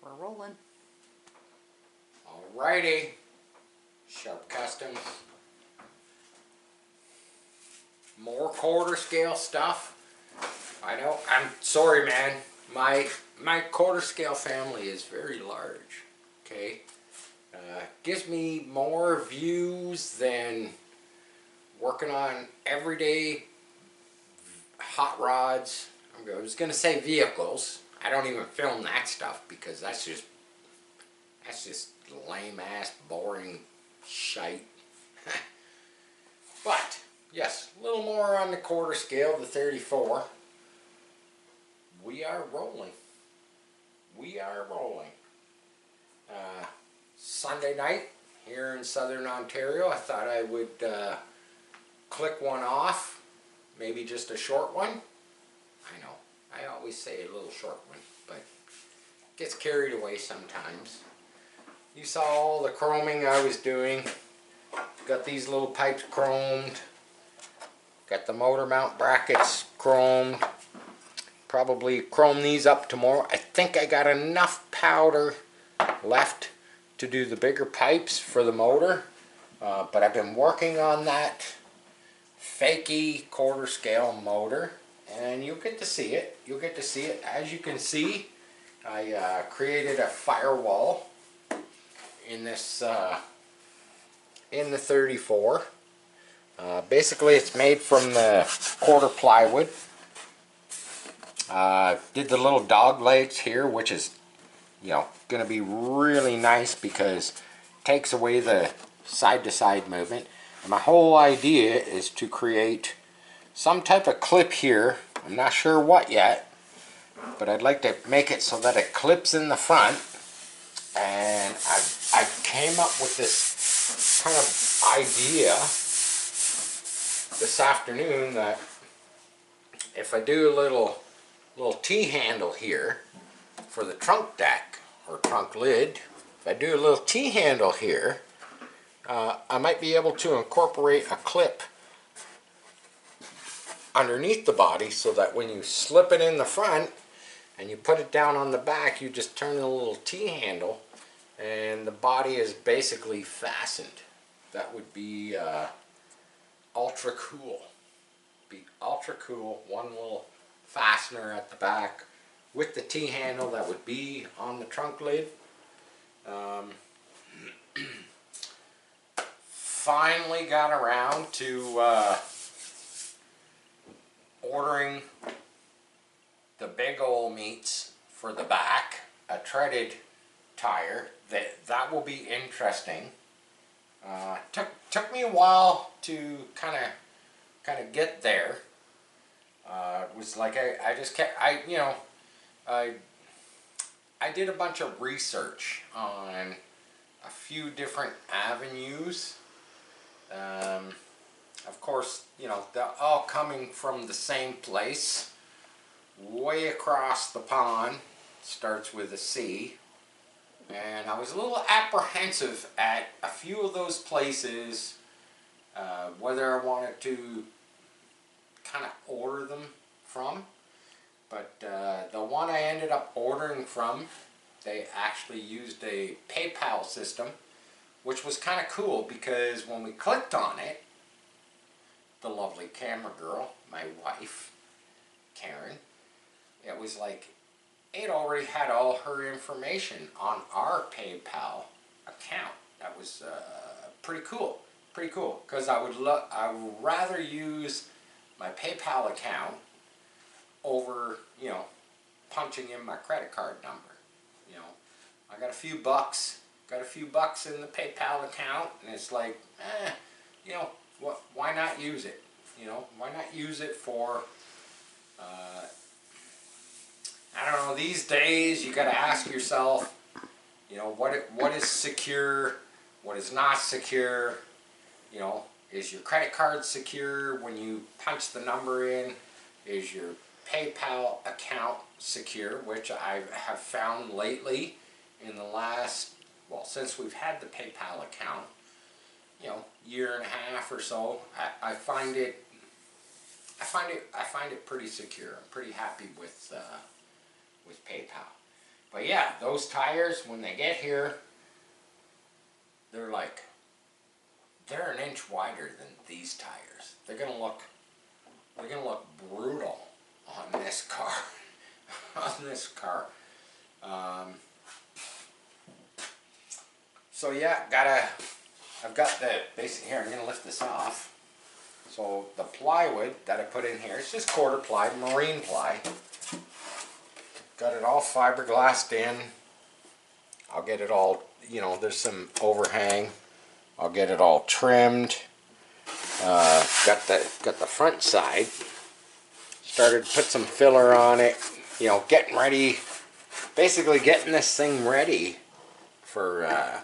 We're rolling. Alrighty, Sharp Customs. More quarter scale stuff. I know, I'm sorry man, my quarter scale family is very large, okay? Gives me more views than working on everyday hot rods. I was going to say vehicles. I don't even film that stuff because that's just lame ass boring shite. But yes, a little more on the quarter scale, the 34. We are rolling. We are rolling. Sunday night here in Southern Ontario, I thought I would click one off, maybe just a short one. I know, I always say a little short one, but gets carried away sometimes. You saw all the chroming I was doing. Got these little pipes chromed. Got the motor mount brackets chromed. Probably chrome these up tomorrow. I think I got enough powder left to do the bigger pipes for the motor. But I've been working on that fakey quarter scale motor. And you'll get to see it. You'll get to see it. As you can see, I created a firewall in this in the 34. Basically, it's made from the quarter plywood. Did the little dog legs here, which is, you know, going to be really nice because it takes away the side-to-side movement. And my whole idea is to create some type of clip here. I'm not sure what yet, but I'd like to make it so that it clips in the front. And I came up with this kind of idea this afternoon that if I do a little T-handle here for the trunk deck or trunk lid, if I do a little T-handle here, I might be able to incorporate a clip underneath the body so that when you slip it in the front and you put it down on the back, you just turn the little T-handle and the body is basically fastened. That would be ultra cool. Be ultra cool. One little fastener at the back with the T-handle that would be on the trunk lid. Finally got around to ordering the big old meats for the back, a treaded tire. That will be interesting. Took me a while to kind of get there. It was like I just kept I did a bunch of research on a few different avenues. Of course, you know, they're all coming from the same place, way across the pond. Starts with a C. And I was a little apprehensive at a few of those places, whether I wanted to kind of order them from. But the one I ended up ordering from, they actually used a PayPal system, which was kind of cool because when we clicked on it, the lovely camera girl, my wife, Karen, it was like it already had all her information on our PayPal account. That was pretty cool. Pretty cool, because I would rather use my PayPal account over, you know, punching in my credit card number. You know, I got a few bucks in the PayPal account, and it's like, you know, why not use it? You know, why not use it for, I don't know, these days you got to ask yourself, you know, what is secure, what is not secure. You know, is your credit card secure when you punch the number in? Is your PayPal account secure, which I have found lately in the last, well, since we've had the PayPal account, you know, year and a half or so, I find it pretty secure. I'm pretty happy with PayPal. But yeah, those tires, when they get here, they're an inch wider than these tires. They're gonna look brutal on this car. On this car. So yeah, I've got the basic here. I'm gonna lift this off. So the plywood that I put in here, it's just quarter ply, marine ply. Got it all fiberglassed in. I'll get it all, you know, there's some overhang. I'll get it all trimmed. Got the front side. Started to put some filler on it. You know, getting ready. Basically getting this thing ready for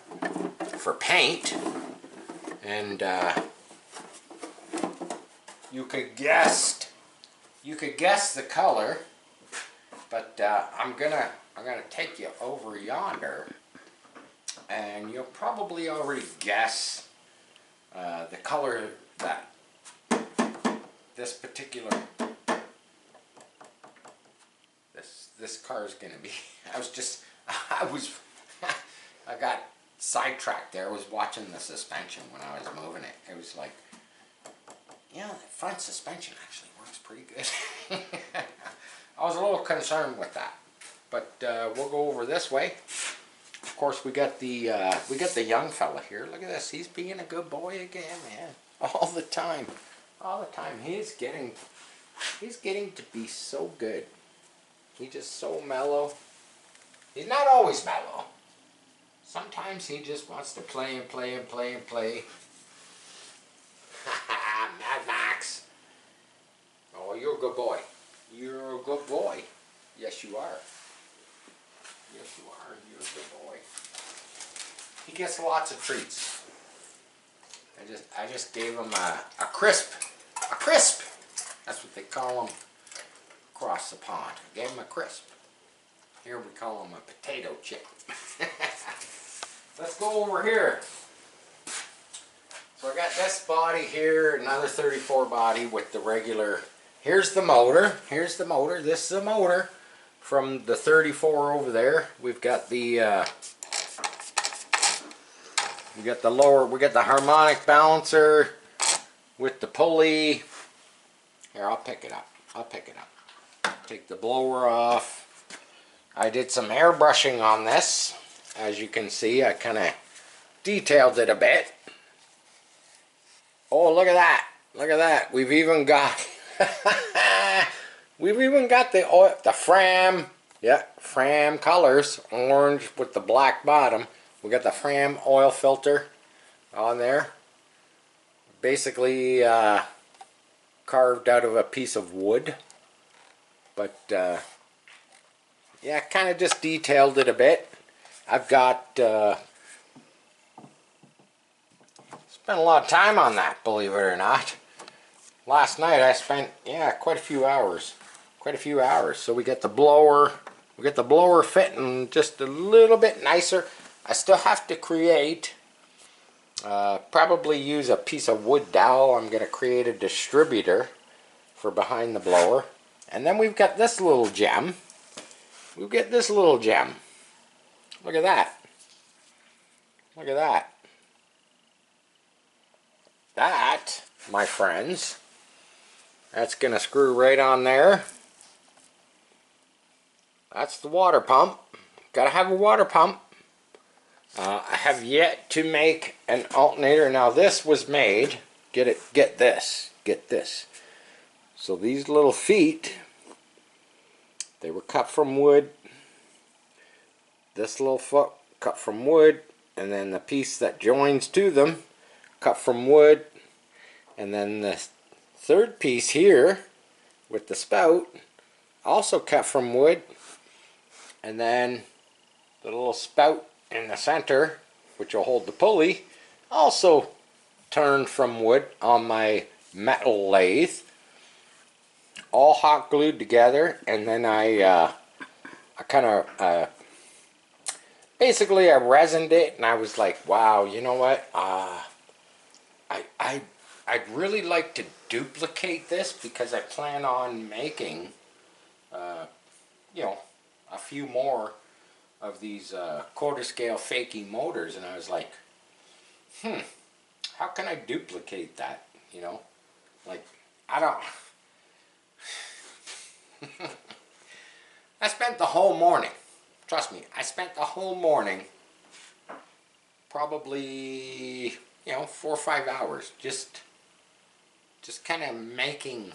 paint. And you could guess the color. But I'm gonna take you over yonder, and you'll probably already guess the color that this particular this car is gonna be. I got sidetracked there. I was watching the suspension when I was moving it. It was like, yeah, the front suspension actually works pretty good. I was a little concerned with that, but we'll go over this way. Of course, we got the young fella here. Look at this. He's being a good boy again, man. All the time, all the time. He's getting to be so good. He's just so mellow. He's not always mellow. Sometimes he just wants to play and play and play and play. Mad Max. Oh, you're a good boy. You're a good boy. Yes, you are. Yes, you are. You're a good boy. He gets lots of treats. I just gave him a crisp. A crisp! That's what they call them across the pond. I gave him a crisp. Here we call him a potato chip. Let's go over here. So I got this body here, another 34 body with the regular. Here's the motor. Here's the motor. This is the motor from the 34 over there. We've got the we got the harmonic balancer with the pulley. Here, I'll pick it up. I'll pick it up. Take the blower off. I did some airbrushing on this. As you can see, I kind of detailed it a bit. Oh, look at that. Look at that. We've even got the oil, the Fram, yeah, Fram colors, orange with the black bottom. We got the Fram oil filter on there. Basically carved out of a piece of wood. But yeah, kind of just detailed it a bit. I've got spent a lot of time on that, believe it or not. Last night I spent, yeah, quite a few hours. So we get the blower fitting just a little bit nicer. I still have to create, probably use a piece of wood dowel. I'm going to create a distributor for behind the blower. And then we've got this little gem. We've got this little gem. Look at that. Look at that. That, my friends, that's going to screw right on there. That's the water pump. Got to have a water pump. I have yet to make an alternator. Now this was made. Get this. So these little feet, they were cut from wood. This little foot cut from wood, and then the piece that joins to them cut from wood, and then the third piece here with the spout also cut from wood, and then the little spout in the center, which will hold the pulley, also turned from wood on my metal lathe, all hot glued together. And then I kind of basically I resined it, and I was like, wow, you know what, I'd really like to duplicate this, because I plan on making you know, a few more of these quarter scale fakie motors, and I was like, how can I duplicate that? You know, like, I don't. I spent the whole morning, trust me, I spent the whole morning, probably, 4 or 5 hours, just kind of making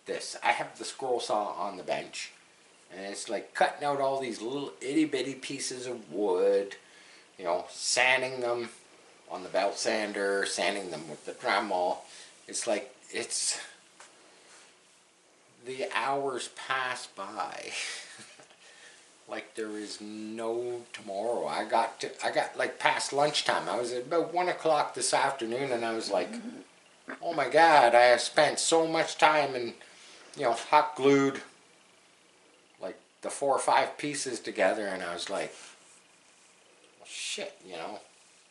this. I have the scroll saw on the bench, and it's like cutting out all these little itty bitty pieces of wood, sanding them on the belt sander, sanding them with the Dremel. It's like, the hours pass by like there is no tomorrow. I got like past lunchtime. I was at about 1 o'clock this afternoon, and I was like, oh my God, I have spent so much time and, hot glued like the 4 or 5 pieces together, and I was like, well, shit,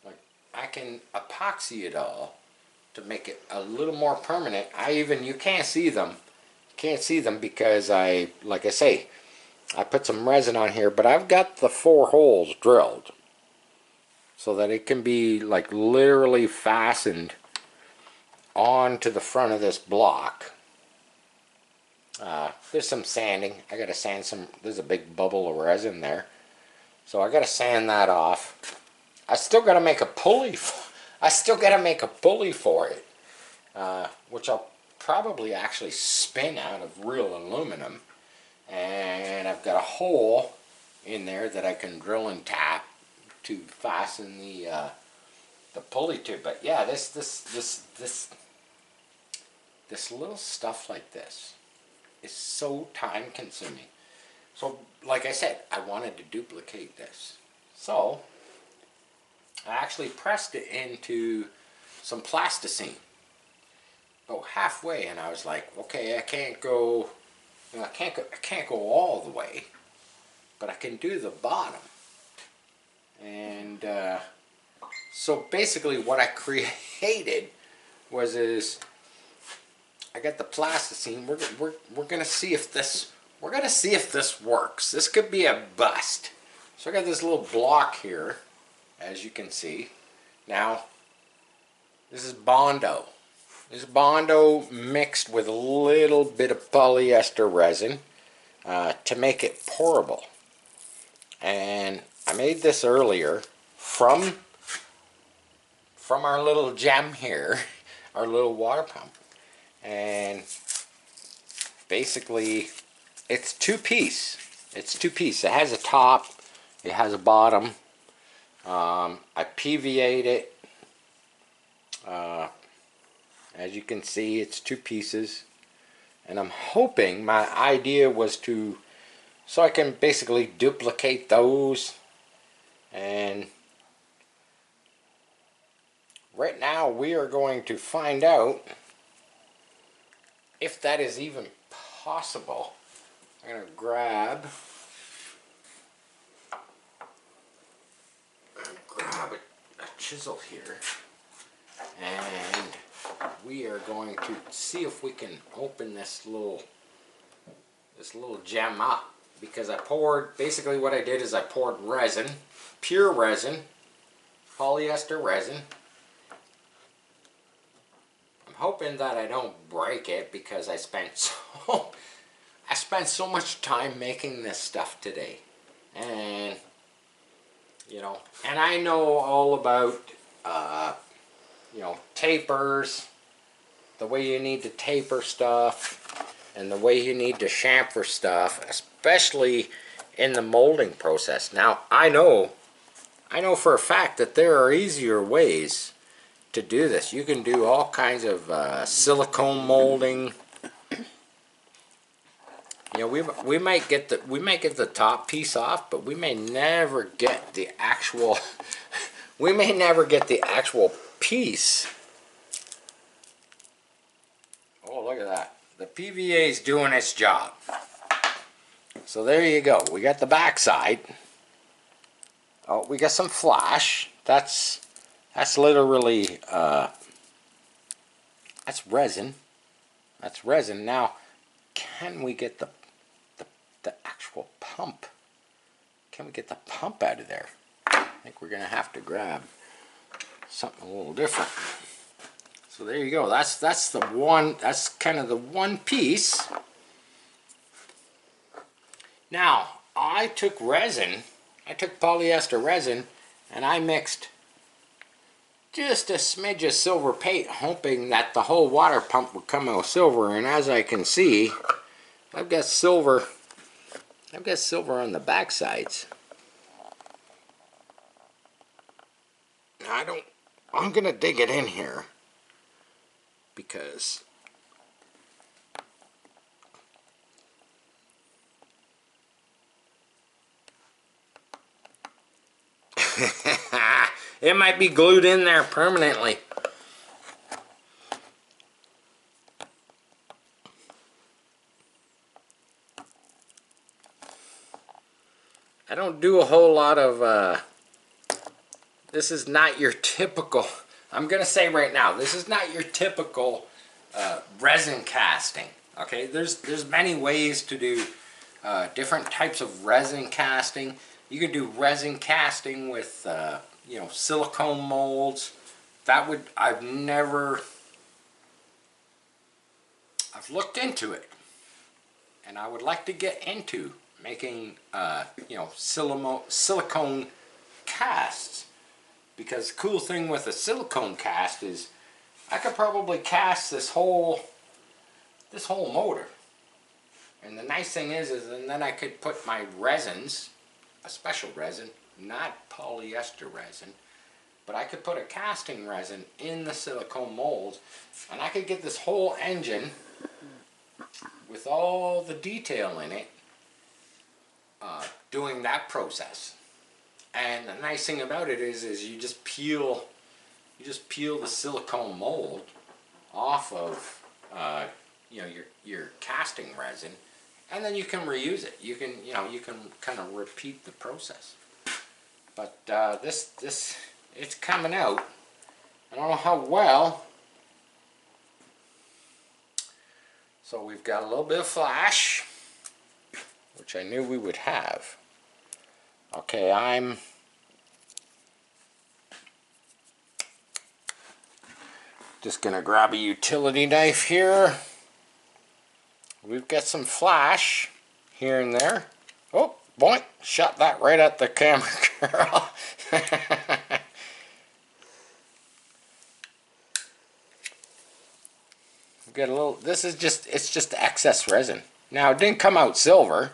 like I can epoxy it all to make it a little more permanent. You can't see them. Can't see them because like I say, I put some resin on here, but I've got the 4 holes drilled so that it can be like literally fastened onto the front of this block. There's some sanding. I gotta sand some. There's a big bubble of resin there, so I gotta sand that off. I still gotta make a pulley. I still gotta make a pulley for it, which I'll probably actually spin out of real aluminum, and I've got a hole in there that I can drill and tap to fasten the pulley to. But yeah, this little stuff like this is so time consuming. So like I said, I wanted to duplicate this, so I actually pressed it into some plasticine about halfway, and I was like, okay, I can't go all the way, but I can do the bottom. And so basically what I created was I got the plasticine. We're gonna see if this works. This could be a bust. So I got this little block here, as you can see. Now this is Bondo. This is Bondo mixed with a little bit of polyester resin to make it pourable. And I made this earlier from our little gem here, our little water pump. And basically it's two-piece. It's two-piece. It has a top, it has a bottom. I PVA'd it. As you can see, it's 2 pieces, and I'm hoping, my idea was so I can basically duplicate those. And right now we are going to find out if that is even possible. I'm going to grab a chisel here, and we are going to see if we can open this little gem up, because basically what I did is I poured resin, pure resin, polyester resin. I'm hoping that I don't break it, because I spent so much time making this stuff today, and and I know all about tapers, the way you need to taper stuff, and the way you need to chamfer stuff, especially in the molding process. Now, I know for a fact that there are easier ways to do this. You can do all kinds of silicone molding. We might get the top piece off, but we may never get the actual piece. Oh, look at that. The PVA is doing its job. So there you go. We got the back side. Oh, we got some flash. That's literally that's resin. That's resin. Now, can we get the actual pump? can we get the pump out of there? I think we're gonna have to grab something a little different. So there you go. That's the one. That's kind of the one piece. Now I took resin. I took polyester resin, and I mixed just a smidge of silver paint, hoping that the whole water pump would come out silver. And as I can see, I've got silver. I've got silver on the back sides. Now I'm gonna dig it in here because it might be glued in there permanently. I don't do a whole lot of, this is not your typical, I'm going to say right now, this is not your typical resin casting. Okay, there's many ways to do different types of resin casting. You can do resin casting with, you know, silicone molds. That would, I've looked into it. And I would like to get into making, you know, silicone casts. Because the cool thing with a silicone cast is I could probably cast this whole motor. And the nice thing is and then I could put my resins, a special resin, not polyester resin, but I could put a casting resin in the silicone molds, and I could get this whole engine with all the detail in it doing that process. And the nice thing about it is you just peel the silicone mold off of you know, your casting resin, and then you can reuse it. You can, you know, you can kind of repeat the process. But this it's coming out. I don't know how well. So we've got a little bit of flash, which I knew we would have. Okay, I'm just gonna grab a utility knife here. We've got some flash here and there. Oh, boink, shot that right at the camera girl. We've got a little, this is just, it's just excess resin. Now it didn't come out silver.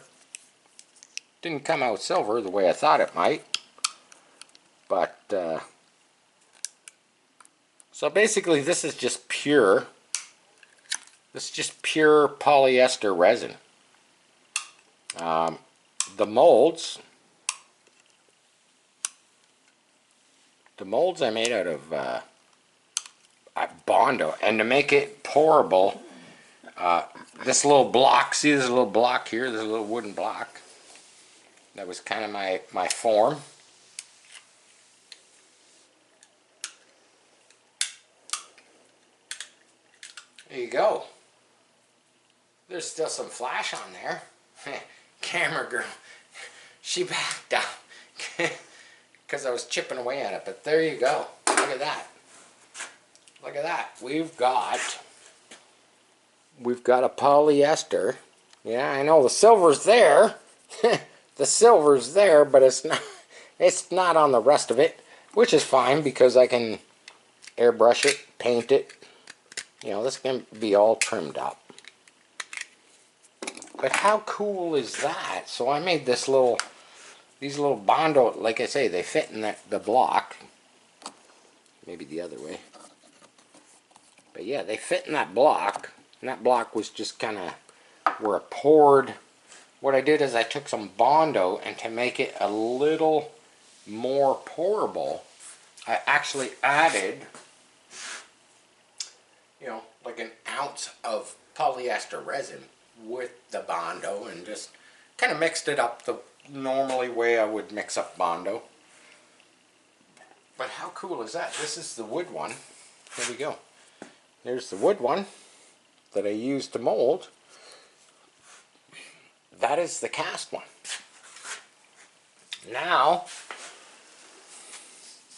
Didn't come out silver the way I thought it might. But, so basically this is just pure, this is just pure polyester resin. The molds I made out of Bondo, and to make it pourable, this little block, see this little block here, this little wooden block, that was kind of my form. There you go. There's still some flash on there. Camera girl, she backed down because I was chipping away at it, but there you go. Look at that. Look at that. We've got a polyester. Yeah, I know the silver's there. The silver's there, but it's not on the rest of it, which is fine because I can airbrush it, paint it. You know, this can be all trimmed up. But how cool is that? So I made these little Bondo, like I say, they fit in the block. Maybe the other way. But yeah, they fit in that block. And that block was just kind of where it poured. What I did is I took some Bondo, and to make it a little more pourable, I actually added, you know, like an ounce of polyester resin with the Bondo, and just kind of mixed it up the normally way I would mix up Bondo. But how cool is that? This is the wood one. Here we go. There's the wood one that I used to mold. That is the cast one. Now,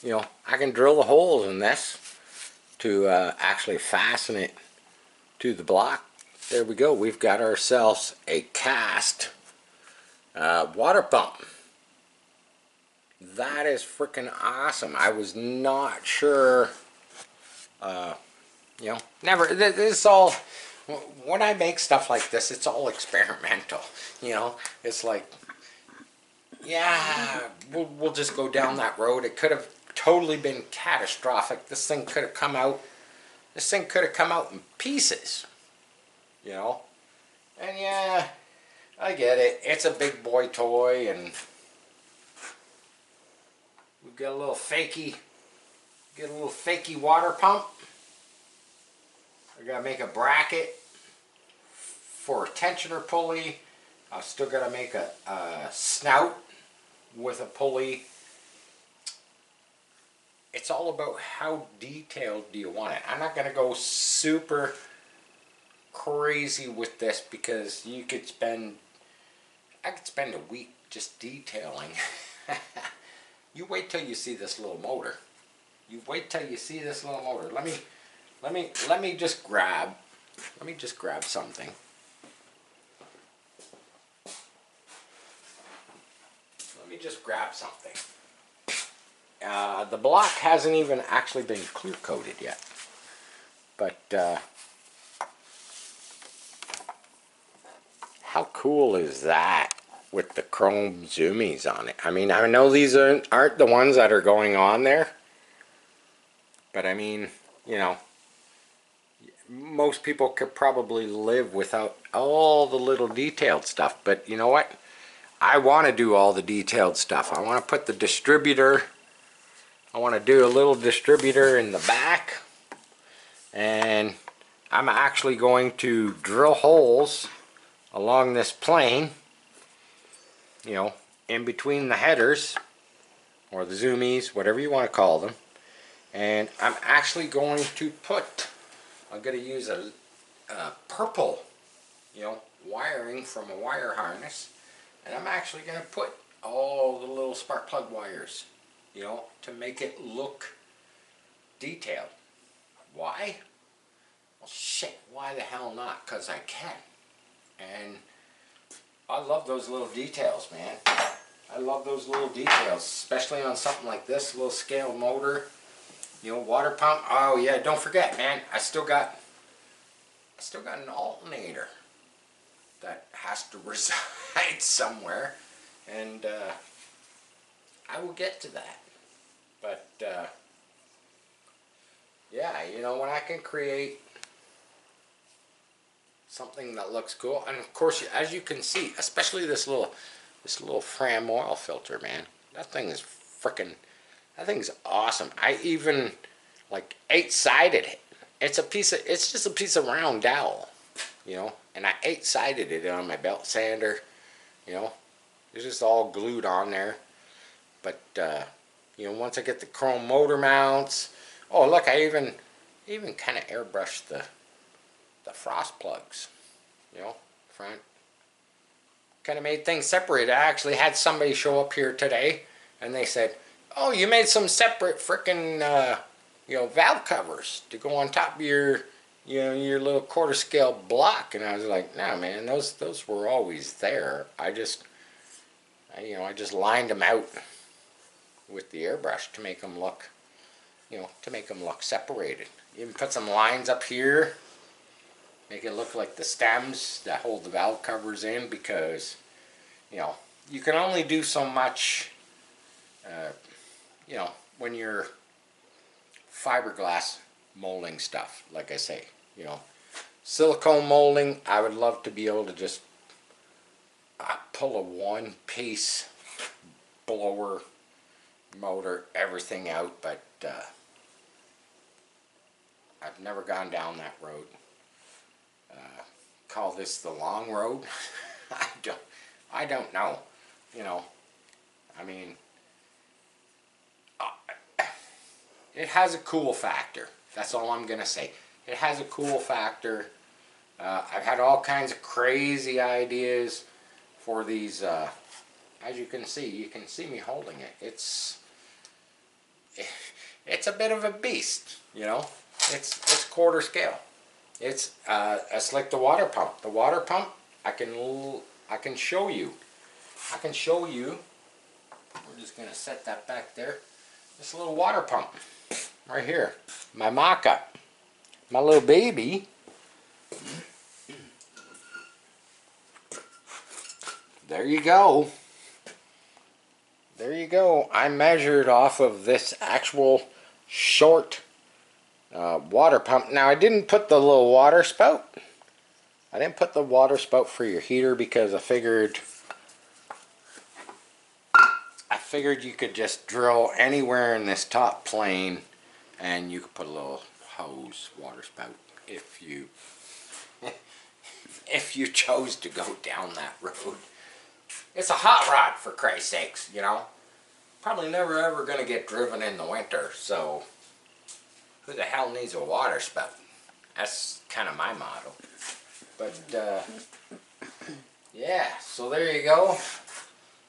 you know, I can drill the holes in this to actually fasten it to the block. There we go. We've got ourselves a cast water pump. That is freaking awesome. I was not sure, you know, never, this is all, when I make stuff like this, it's all experimental, you know. It's like, yeah, we'll just go down that road. It could have totally been catastrophic. This thing could have come out, in pieces, you know. And yeah, I get it. It's a big boy toy, and we've got a little fakey, water pump. I gotta make a bracket for a tensioner pulley. I still gotta make a snout with a pulley. It's all about how detailed do you want it. I'm not gonna go super crazy with this because I could spend a week just detailing. You wait till you see this little motor. You wait till you see this little motor. Let me just grab something. Let me just grab something. The block hasn't even actually been clear coated yet, but how cool is that with the chrome zoomies on it? I mean, I know these aren't the ones that are going on there, but I mean, you know, most people could probably live without all the little detailed stuff, but you know what? I want to do all the detailed stuff. I want to put the distributor, I want to do a little distributor in the back, and I'm actually going to drill holes along this plane, you know, in between the headers or the zoomies, whatever you want to call them. And I'm actually going to I'm going to use a purple, you know, wiring from a wire harness, and I'm actually going to put all the little spark plug wires, you know, to make it look detailed. Why? Well, shit, why the hell not? Because I can. And I love those little details, man. I love those little details, especially on something like this, little scale motor, you know, water pump. Oh yeah, don't forget, man, I still got an alternator that has to reside somewhere, and I will get to that. But yeah, you know, when I can create something that looks cool, and of course, as you can see, especially this little Fram oil filter, man, that thing is that thing's awesome. I even like 8-sided it. It's just a piece of round dowel, you know, and I 8-sided it on my belt sander, you know. It's just all glued on there. But you know, once I get the chrome motor mounts, oh look, I even kind of airbrushed the frost plugs, you know, front. Kind of made things separate. I actually had somebody show up here today, and they said, "Oh, you made some separate frickin' you know, valve covers to go on top of your, you know, your little quarter scale block." And I was like, "No, man, those were always there. I just lined them out with the airbrush to make them look, you know, separated. Even put some lines up here, make it look like the stems that hold the valve covers in, because, you know, you can only do so much, you know, when you're fiberglass molding stuff. Like I say, you know, silicone molding, I would love to be able to just pull a one-piece blower motor, everything out, but I've never gone down that road. Call this the long road? I don't know. You know, I mean, it has a cool factor. That's all I'm gonna say. It has a cool factor. I've had all kinds of crazy ideas for these as you can see me holding it. It's a bit of a beast, you know. It's quarter scale. It's like the water pump. The water pump, I can show you. I can show you. We're just gonna set that back there. This little water pump right here. My mock-up. My little baby. There you go. There you go. I measured off of this actual short water pump. Now I didn't put the little water spout. I didn't put the water spout for your heater because I figured you could just drill anywhere in this top plane and you could put a little hose water spout if you if you chose to go down that road. It's a hot rod, for Christ's sakes, you know. Probably never ever going to get driven in the winter, so who the hell needs a water spout? That's kind of my motto. But yeah, so there you go.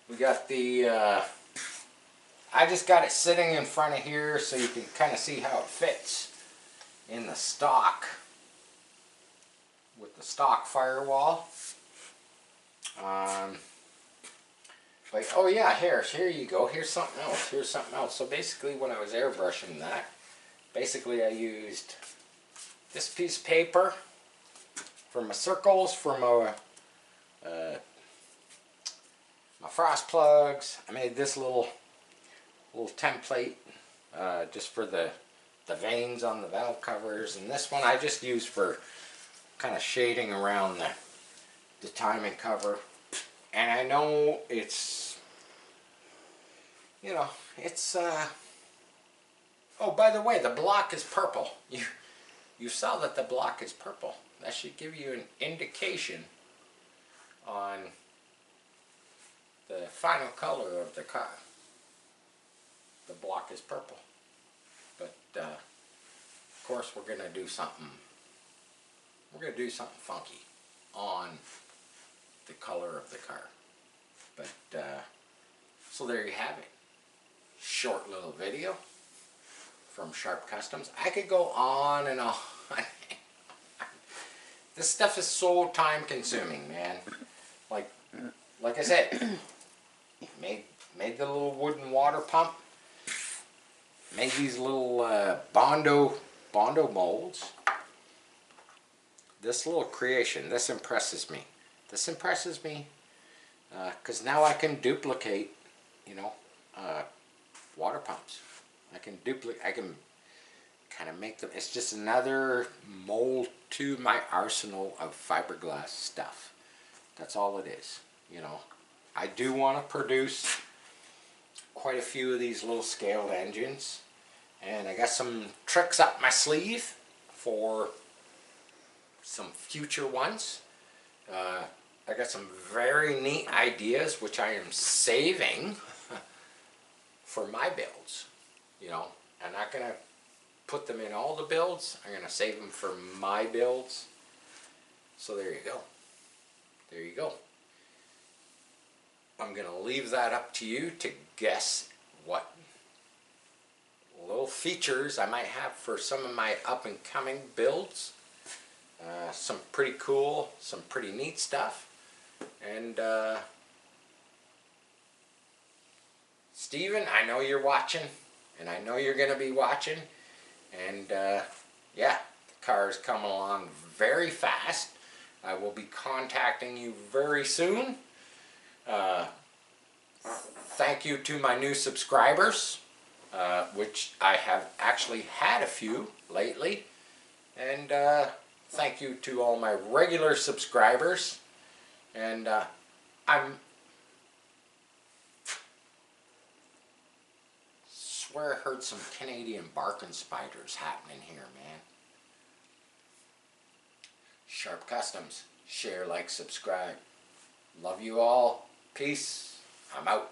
We got the I just got it sitting in front of here so you can kind of see how it fits in the stock with the stock firewall. Like, oh yeah, here you go. Here's something else. Here's something else. So basically, when I was airbrushing that, basically I used this piece of paper for my circles, for my my frost plugs. I made this little template just for the veins on the valve covers, and this one I just used for kind of shading around the timing cover. And I know it's, you know, it's oh, by the way, the block is purple. You saw that the block is purple. That should give you an indication on the final color of the car. The block is purple. But of course we're gonna do something. We're gonna do something funky on the color of the car. But so there you have it. Short little video from Sharp Customs. I could go on and on. This stuff is so time consuming, man. Like I said, made the little wooden water pump. Made these little Bondo molds. This little creation, this impresses me. This impresses me because now I can duplicate, you know, water pumps. I can kind of make them. It's just another mold to my arsenal of fiberglass stuff. That's all it is, you know. I do want to produce quite a few of these little scaled engines, and I got some tricks up my sleeve for some future ones. I got some very neat ideas which I am saving for my builds. You know, I'm not going to put them in all the builds. I'm going to save them for my builds. So there you go. There you go. I'm going to leave that up to you to guess what little features I might have for some of my up and coming builds. Some pretty cool, some pretty neat stuff. And Steven, I know you're watching, and I know you're going to be watching. And yeah, the car is coming along very fast. I will be contacting you very soon. Thank you to my new subscribers, which I have actually had a few lately. And thank you to all my regular subscribers. And swear I heard some Canadian barking spiders happening here, man. Sharp Customs. Share, like, subscribe. Love you all. Peace. I'm out.